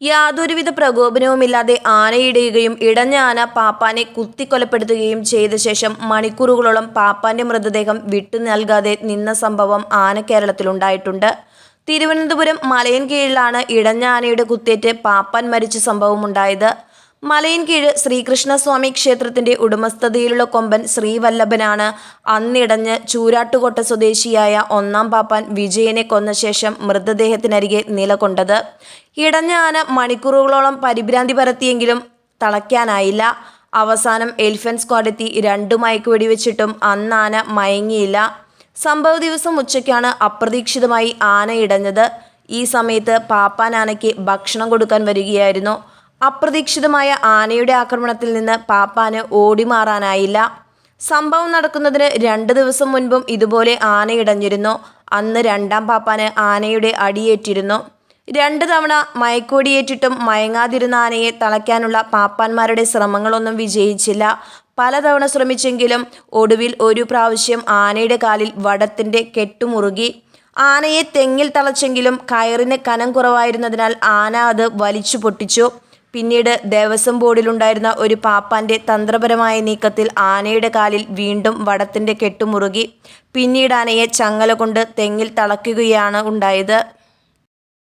യാതൊരുവിധ പ്രകോപനവുമില്ലാതെ ആനയിടുകയും ഇടഞ്ഞ ആന പാപ്പാനെ കുത്തിക്കൊലപ്പെടുത്തുകയും ചെയ്ത ശേഷം മണിക്കൂറുകളോളം പാപ്പാന്റെ മൃതദേഹം വിട്ടു നൽകാതെ നിന്ന സംഭവം കേരളത്തിലുണ്ടായിട്ടുണ്ട്. തിരുവനന്തപുരം മലയൻകീഴിലാണ് ഇടഞ്ഞ ആനയുടെ കുത്തേറ്റ് പാപ്പാൻ മരിച്ച സംഭവമുണ്ടായത്. മലയൻകീഴ് ശ്രീകൃഷ്ണസ്വാമി ക്ഷേത്രത്തിന്റെ ഉടമസ്ഥതയിലുള്ള കൊമ്പൻ ശ്രീവല്ലഭനാണ് അന്നിടഞ്ഞ് ചൂരാട്ടുകോട്ട സ്വദേശിയായ ഒന്നാം പാപ്പാൻ വിജയനെ കൊന്ന ശേഷം മൃതദേഹത്തിനരികെ നിലകൊണ്ടത്. ഇടഞ്ഞ ആന മണിക്കൂറുകളോളം പരിഭ്രാന്തി പരത്തിയെങ്കിലും തളയ്ക്കാനായില്ല. അവസാനം എലിഫന്റ് സ്ക്വാഡെത്തി 2 മയക്കുവെടിവെച്ചിട്ടും ആന മയങ്ങിയില്ല. സംഭവ ദിവസം ഉച്ചയ്ക്കാണ് അപ്രതീക്ഷിതമായി ആന ഇടഞ്ഞത്. ഈ സമയത്ത് പാപ്പാൻ ആനയ്ക്ക് ഭക്ഷണം കൊടുക്കാൻ വരികയായിരുന്നു. അപ്രതീക്ഷിതമായ ആനയുടെ ആക്രമണത്തിൽ നിന്ന് പാപ്പാന് ഓടിമാറാനായില്ല. സംഭവം നടക്കുന്നതിന് 2 ദിവസം മുൻപും ഇതുപോലെ ആന ഇടഞ്ഞിരുന്നു. അന്ന് രണ്ടാം പാപ്പാന് ആനയുടെ അടിയേറ്റിരുന്നു. 2 തവണ മയക്കുവെടിയേറ്റിട്ടും മയങ്ങാതിരുന്ന ആനയെ തളയ്ക്കാനുള്ള പാപ്പാന്മാരുടെ ശ്രമങ്ങളൊന്നും വിജയിച്ചില്ല. പലതവണ ശ്രമിച്ചെങ്കിലും ഒടുവിൽ ഒരു പ്രാവശ്യം ആനയുടെ കാലിൽ വടത്തിന്റെ കെട്ടുമുറുകി. ആനയെ തെങ്ങിൽ തളച്ചെങ്കിലും കയറിന് കനം കുറവായിരുന്നതിനാൽ ആന അത് വലിച്ചു പൊട്ടിച്ചു. പിന്നീട് ദേവസ്വം ബോർഡിലുണ്ടായിരുന്ന ഒരു പാപ്പാന്റെ തന്ത്രപരമായ നീക്കത്തിൽ ആനയുടെ കാലിൽ വീണ്ടും വടത്തിന്റെ കെട്ടുമുറുകി. പിന്നീട് ആനയെ ചങ്ങല കൊണ്ട് തെങ്ങിൽ തളയ്ക്കുകയാണ് ഉണ്ടായത്.